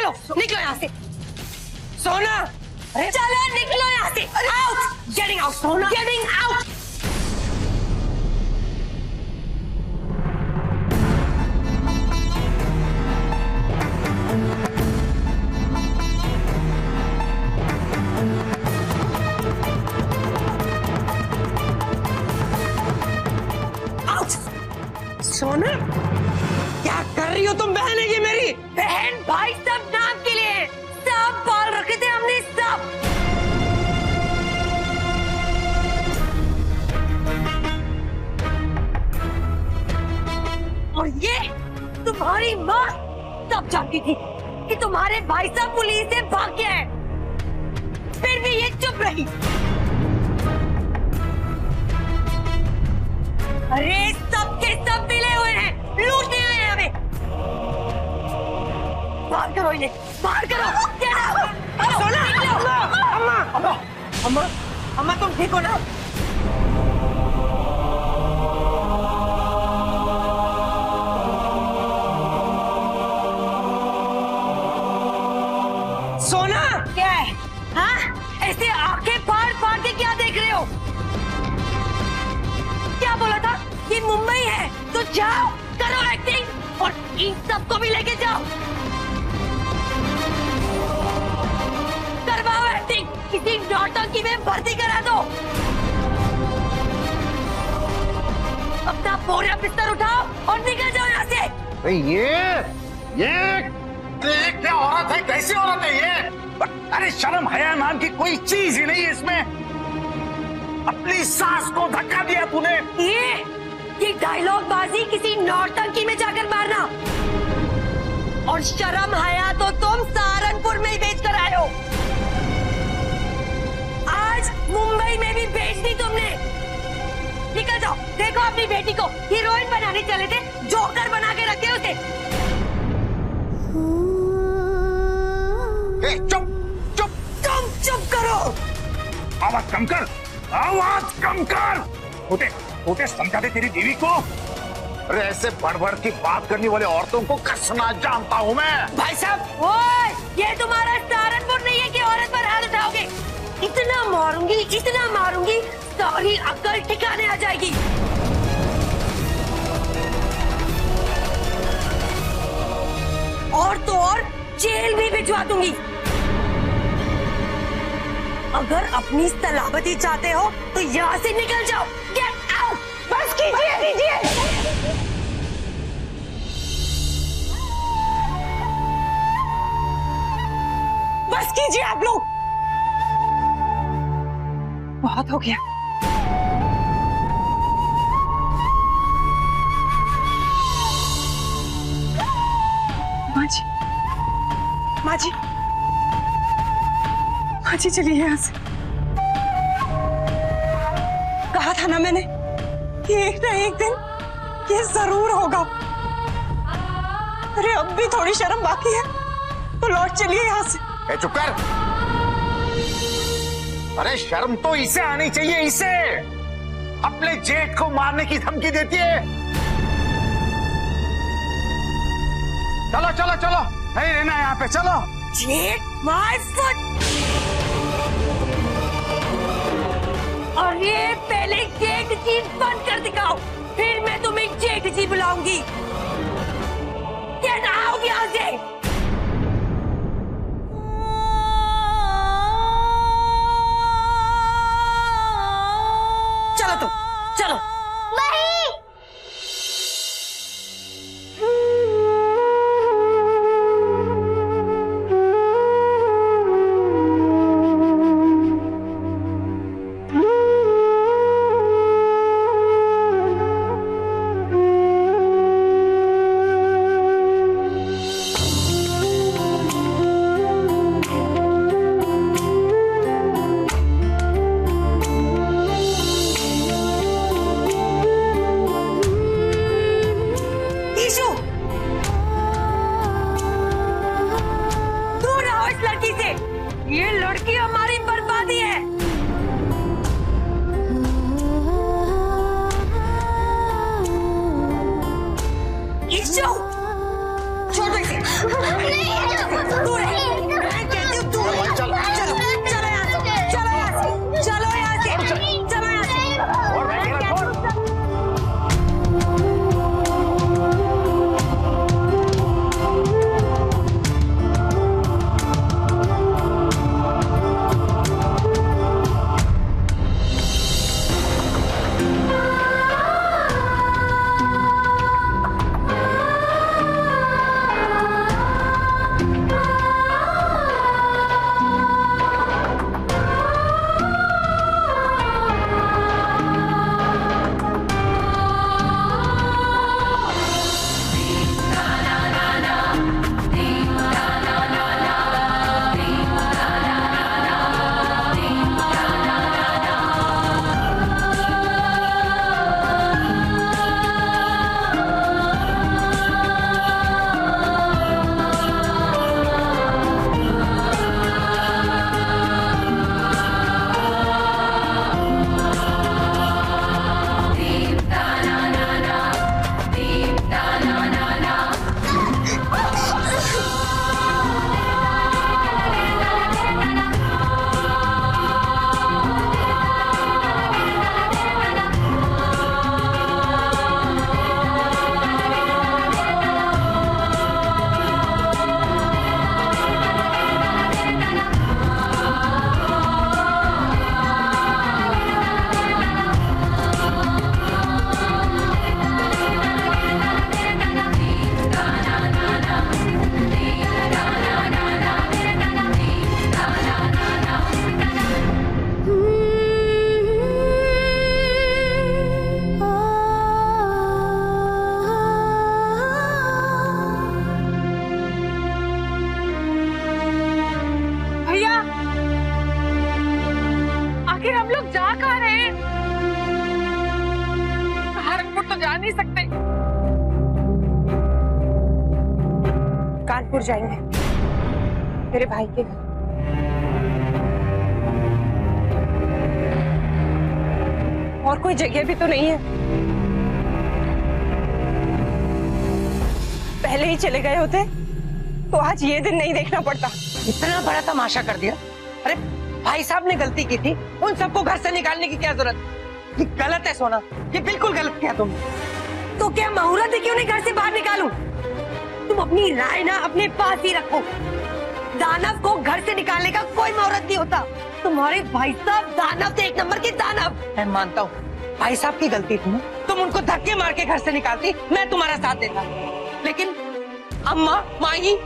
चलो निकलो यहाँ से। सोना चलो निकलो यहाँ से। आउट, गेटिंग आउट सोना, गेटिंग आउट। सोना क्या कर रही हो तुम? बहन है ये मेरी बहन। भाई सब नाम के लिए, सब पाल रखे थे हमने सब। और ये तुम्हारी माँ सब जानती थी कि तुम्हारे भाई साहब पुलिस से भाग गया है, फिर भी ये चुप रही। अरे सब के सब मिले हुए हैं, लूटने आए हैं हमें। बाहर करो इन्हें, बाहर करो। सोना, अम्मा, अम्मा, अम्मा, अम्मा तुम ठीक हो ना? सोना क्या है? हाँ ऐसे आंखें फाड़ फाड़ के क्या देख रहे हो? क्या बोला था? ये मुंबई है तो जाओ करो एक्टिंग और इन सबको भी लेके जाओ, करवाओ एक्टिंग, किसी नौटंकी में भर्ती करा दो। अपना पूरा बिस्तर उठाओ और निकल जाओ यहाँ से। ये क्या औरत है? कैसी औरत है ये? अरे शर्म हया नाम की कोई चीज ही नहीं है इसमें। अपनी सास को धक्का दिया तूने। ये डायलॉग बाजी किसी नौटंकी में जाकर मारना, और शर्म हया तो तुम सहारनपुर में ही बेच कर आए हो। आज मुंबई में भी बेच दी तुमने। निकल जाओ, देखो अपनी बेटी को हीरोइन बनाने चले थे, जोकर बना के रखे उसे। चुप चुप तुम चुप करो। आवाज कम कर, आवाज कम कर। होते समझा दे तेरी बीवी को। अरे ऐसे बढ़ की बात करने वाले औरतों को कसना जानता हूँ मैं। भाई साहब, ओए ये तुम्हारा सहारनपुर नहीं है कि औरत पर हाथ उठाओगे। इतना मारूंगी सारी अक्ल ठिकाने आ जाएगी। और तो और जेल भी भिजवा दूंगी। अगर अपनी सलामती चाहते हो तो यहाँ से निकल जाओ। Get out. बस कीजिए। बस कीजिए आप लोग, बहुत हो गया। माँ जी चलिए यहाँ से। कहा था ना मैंने कि एक ना एक दिन ये जरूर होगा। अरे अब भी थोड़ी शर्म बाकी है तो लौट चलिए यहाँ से। चुप कर। अरे शर्म तो इसे आनी चाहिए, इसे अपने जेठ को मारने की धमकी देती है। चलो चलो चलो, नहीं रहना यहाँ पे, चलो। जेठ माय फुट। अरे पहले जेठ जी बंद कर दिखाओ, फिर मैं तुम्हें जेठ जी बुलाऊंगी। क्या आओगे यहाँ से? चलो तुम चलो। ये हम लोग जा कहाँ रहे हैं? सहारनपुर तो जा नहीं सकते। कानपुर जाएंगे, मेरे भाई के घर। और कोई जगह भी तो नहीं है। पहले ही चले गए होते तो आज ये दिन नहीं देखना पड़ता। इतना बड़ा तमाशा कर दिया। अरे भाई साहब ने गलती की थी, उन सबको घर से निकालने की क्या जरूरत? ये गलत है सोना, ये बिल्कुल गलत किया तुम। तो क्या मुहूर्त है कि उन्हें घर से बाहर निकालूं? तुम अपनी राय ना अपने पास ही रखो। दानव को घर से निकालने का कोई मुहूर्त नहीं होता। तुम्हारे भाई साहब दानव थे, एक नंबर के दानव। मैं मानता हूँ भाई साहब की गलती थी ना, तुम उनको धक्के मार के घर से निकालती, मैं तुम्हारा साथ देता। लेकिन अम्मा, माई,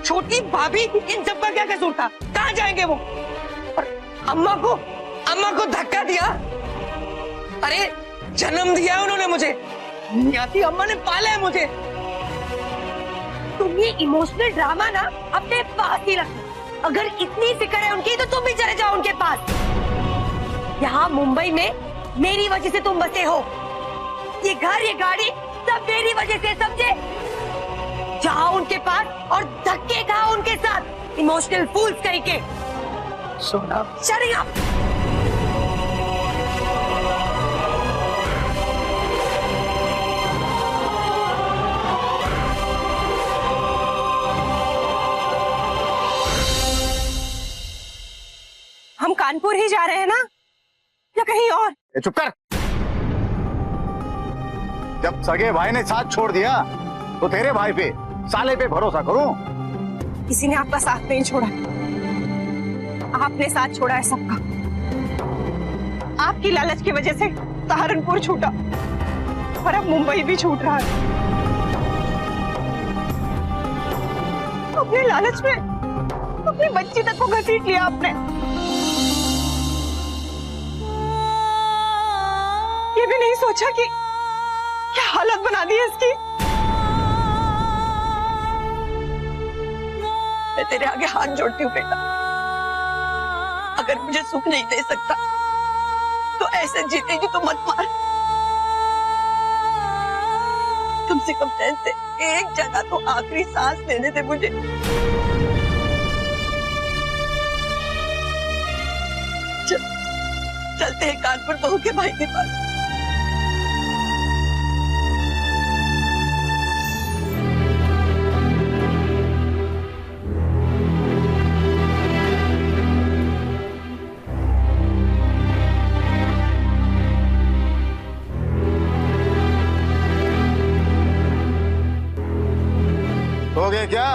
छोटी भाभी, इन सब का क्या कसूर था? कहाँ जाएंगे वो? और अम्मा को धक्का दिया। अरे जन्म दिया उन्होंने मुझे, नियाती अम्मा ने पाला है मुझे। तुम ये इमोशनल ड्रामा ना अपने पास ही रखो। अगर इतनी फिक्र है उनकी तो तुम भी चले जाओ उनके पास। यहाँ मुंबई में मेरी वजह से तुम बसे हो। ये घर, ये गाड़ी सब मेरी वजह से, समझे? जाओ उनके पास और धक्के खाओ उनके साथ, इमोशनल फूल्स कहीं के। सोना शट अप। हम कानपुर ही जा रहे हैं ना, या कहीं और? ए, चुप कर। जब सगे भाई ने साथ छोड़ दिया तो तेरे भाई पे, साले पे भरोसा करूं? किसी ने आपका साथ नहीं छोड़ा, आपने साथ छोड़ा है सबका। आपकी लालच की वजह से सहारनपुर छूटा और अब मुंबई भी छूट रहा है। अपने लालच में अपनी बच्ची तक को घसीट लिया आपने। ये भी नहीं सोचा कि क्या हालत बना दी है इसकी। मैं तेरे आगे हाथ जोड़ती हूँ बेटा, अगर मुझे सुख नहीं दे सकता तो ऐसे जीतेगी तो मत मार। कम से कम चैन से एक जगह तो आखिरी सांस लेने दे मुझे। चलते हैं कानपुर बहू के भाई के पास। हो गया क्या?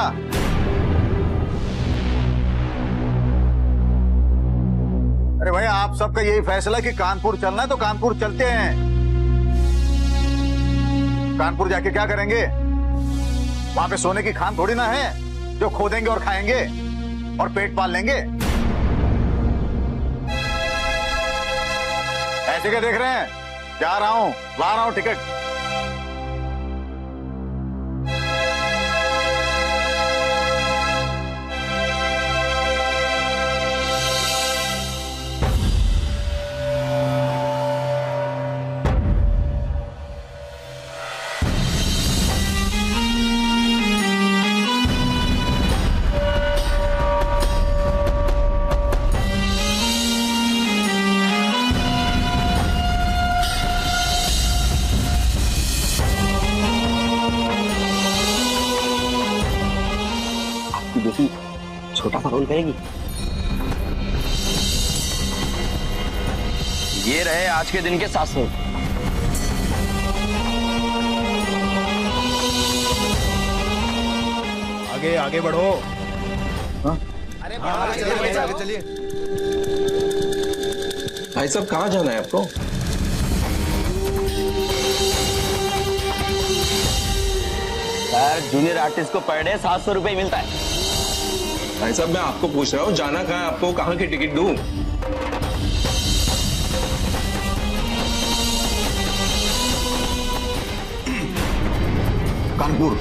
अरे भाई, आप सबका यही फैसला कि कानपुर चलना है तो कानपुर चलते हैं। कानपुर जाके क्या करेंगे? वहां पे सोने की खान थोड़ी ना है जो खोदेंगे और खाएंगे और पेट पाल लेंगे। ऐसे क्या देख रहे हैं? जा रहा हूं, ला रहा हूं टिकट। छोटा सा रोल करेगी। ये रहे आज के दिन के 700। आगे आगे बढ़ो। अरे चलिए। भाई साहब कहाँ जाना है आपको? सर, जूनियर आर्टिस्ट को पर डे 700 रुपए मिलता है। भाई साहब मैं आपको पूछ रहा हूँ, जाना कहाँ है आपको? कहाँ की टिकट दूं? कानपुर।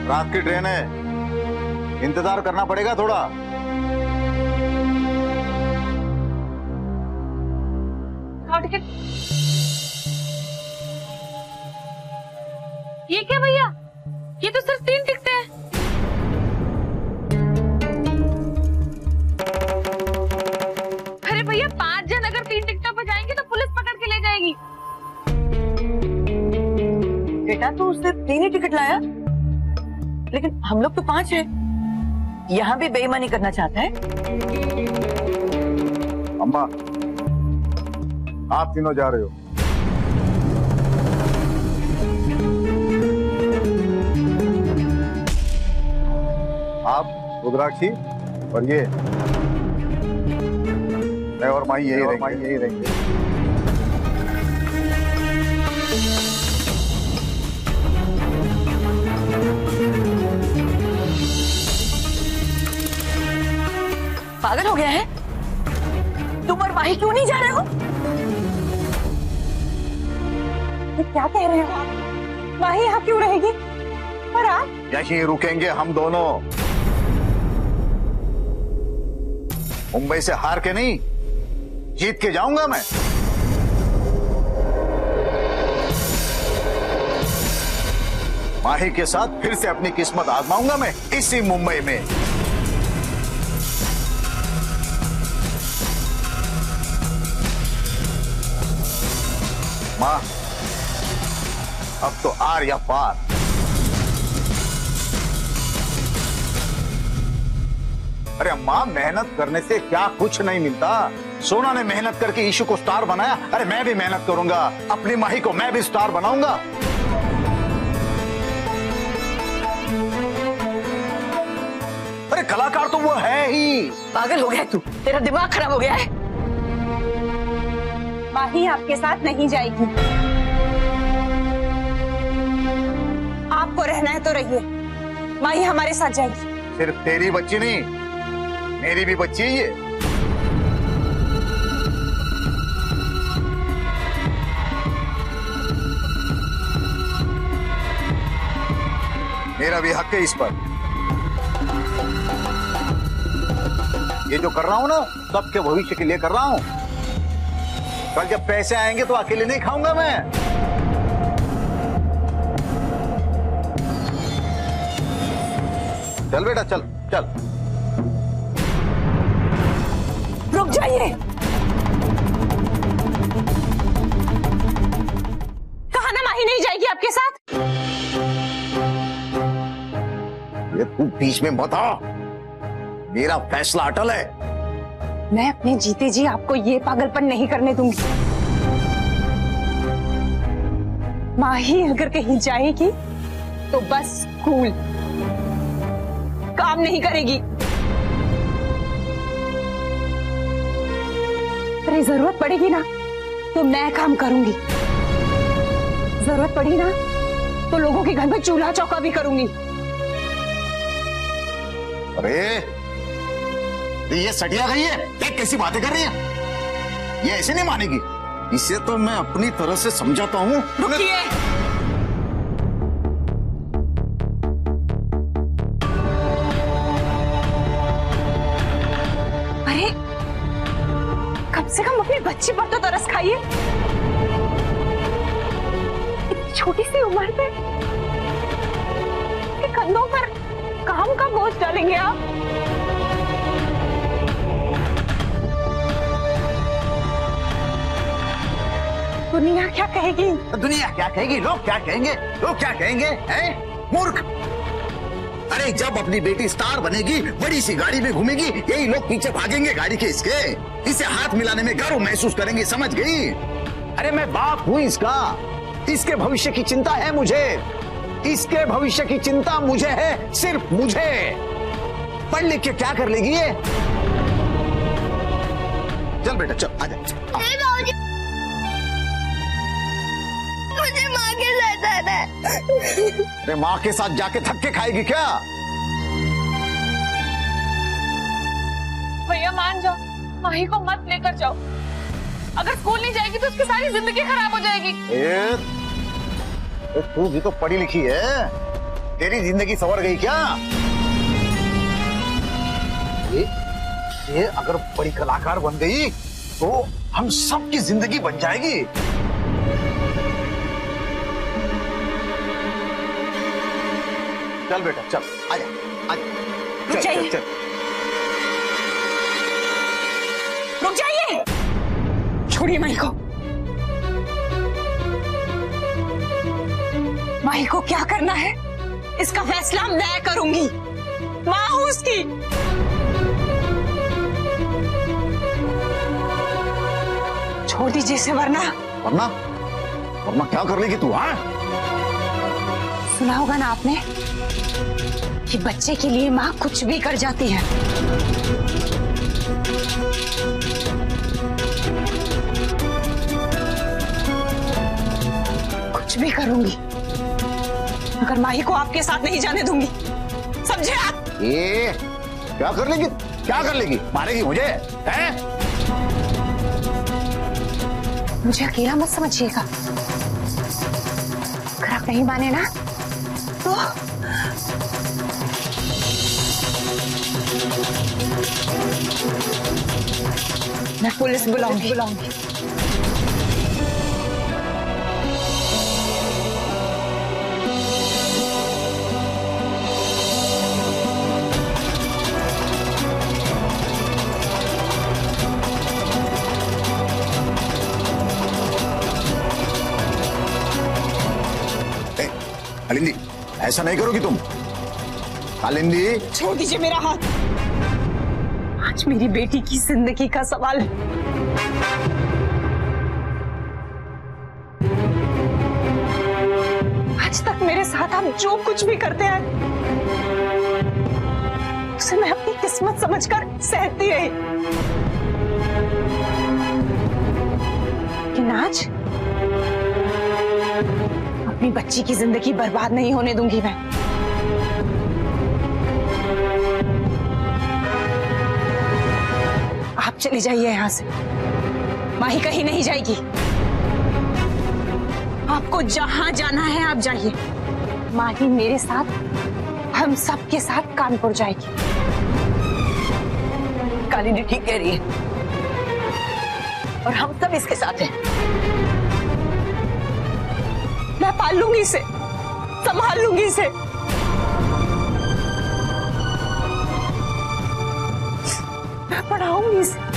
रात की ट्रेन है, इंतजार करना पड़ेगा थोड़ा। टिकट ये क्या भैया, ये तो सिर्फ 3 टिकटें हैं। अरे भैया 5 जन अगर 3 टिकटों पे जाएंगे तो पुलिस पकड़ के ले जाएगी। बेटा तू उससे 3 ही टिकट लाया, लेकिन हम लोग तो 5 हैं। यहाँ भी बेईमानी करना चाहता है। अम्मा, आप तीनों जा रहे हो। आप, रुद्राक्षी और ये, मैं और माई यही रहेंगे। पागल हो गया है? तुम और माही क्यों नहीं जा रहे हो? ये क्या कह रहे हो आप? माही यहाँ क्यों रहेगी? और आप? यहीं रुकेंगे हम दोनों। मुंबई से हार के नहीं, जीत के जाऊंगा मैं। माही के साथ फिर से अपनी किस्मत आजमाऊंगा मैं इसी मुंबई में। माँ, अब तो आर या पार। अरे माँ, मेहनत करने से क्या कुछ नहीं मिलता। सोना ने मेहनत करके ईशु को स्टार बनाया, अरे मैं भी मेहनत करूंगा, अपनी माही को मैं भी स्टार बनाऊंगा। अरे कलाकार तो वो है ही। पागल हो गया है तू? तेरा दिमाग खराब हो गया है? माही आपके साथ नहीं जाएगी। आपको रहना है तो रहिए, माही हमारे साथ जाएगी। सिर्फ तेरी बच्ची नहीं, मेरी भी बच्ची है ये। मेरा भी हक है इस पर। ये जो कर रहा हूं ना, सबके भविष्य के लिए कर रहा हूं। कल जब पैसे आएंगे तो अकेले नहीं खाऊंगा मैं। चल बेटा, चल चल। रुक जाइए। कहा ना माही नहीं जाएगी आपके साथ। ये तू बीच में मत आ, मेरा फैसला अटल है। मैं अपने जीते जी आपको ये पागलपन नहीं करने दूंगी। माही अगर कहीं जाएगी तो बस स्कूल, काम नहीं करेगी। अरे जरूरत पड़ेगी ना तो मैं काम करूंगी, जरूरत पड़ी ना तो लोगों के घर में चूल्हा चौका भी करूंगी। अरे ये सटिया गई है, देख कैसी बातें कर रही है। ये ऐसे नहीं मानेगी, इसे तो मैं अपनी तरह से समझाता हूँ। रुकिए। अरे कम से कम अपनी बच्ची पर तो तरस खाइए। इतनी छोटी सी उम्र पे कंधों पर काम का बोझ डालेंगे आप। दुनिया क्या कहेगी? दुनिया क्या कहेगी, लोग क्या कहेंगे, लोग क्या कहेंगे, हैं? मूर्ख। अरे जब अपनी बेटी स्टार बनेगी, बड़ी सी गाड़ी में घूमेगी, यही लोग पीछे भागेंगे गाड़ी के इसके। इसे हाथ मिलाने में गर्व महसूस करेंगे, समझ गई? अरे मैं बाप हूं इसका, इसके भविष्य की चिंता है मुझे। इसके भविष्य की चिंता मुझे है, सिर्फ मुझे। पढ़ लिख के क्या कर लेगी ये? चल बेटा चल, आजा। मुझे माँ के साथ आना है। अरे माँ के साथ जाके धक्के खाएगी क्या? भैया मान जाओ, माही को मत लेकर जाओ। अगर स्कूल नहीं जाएगी तो उसकी सारी जिंदगी खराब हो जाएगी। तू भी तो पढ़ी लिखी है, तेरी जिंदगी संवर गई क्या? ये अगर बड़ी कलाकार बन गई तो हम सबकी जिंदगी बन जाएगी। चल बेटा चल, आजा आजा, चल चल चल। रुक जाइए, छोड़िए माही को। माही को क्या करना है इसका फैसला मैं करूंगी, माँ हूं उसकी। छोड़ दीजिए इसे, वरना वरना वरना क्या कर लेगी तू? हाँ, सुना होगा ना आपने कि बच्चे के लिए माँ कुछ भी कर जाती है। कुछ भी करूंगी मगर माही को आपके साथ नहीं जाने दूंगी, समझे आप? ये क्या कर लेगी? क्या कर लेगी? मारेगी मुझे? हैं? मुझे अकेला मत समझिएगा, अगर आप नहीं माने ना तो मैं पुलिस बुलाऊंगी। कालिंदी, ऐसा नहीं करोगी तुम। कालिंदी, छोड़ दीजिए मेरा हाथ, आज मेरी बेटी की जिंदगी का सवाल है। आज तक मेरे साथ आप जो कुछ भी करते हैं उसे मैं अपनी किस्मत समझकर सहती रही, लेकिन आज अपनी बच्ची की जिंदगी बर्बाद नहीं होने दूंगी मैं। आप चली जाइए यहां से, माही कहीं नहीं जाएगी। आपको जहां जाना है आप जाइए, माही मेरे साथ, हम सबके साथ कानपुर जाएगी। कालिंदी ठीक कह रही है और हम सब इसके साथ हैं। मैं पाल लूंगी इसे, संभाल लूंगी इसे। मैं पढ़ाऊंगी इसे।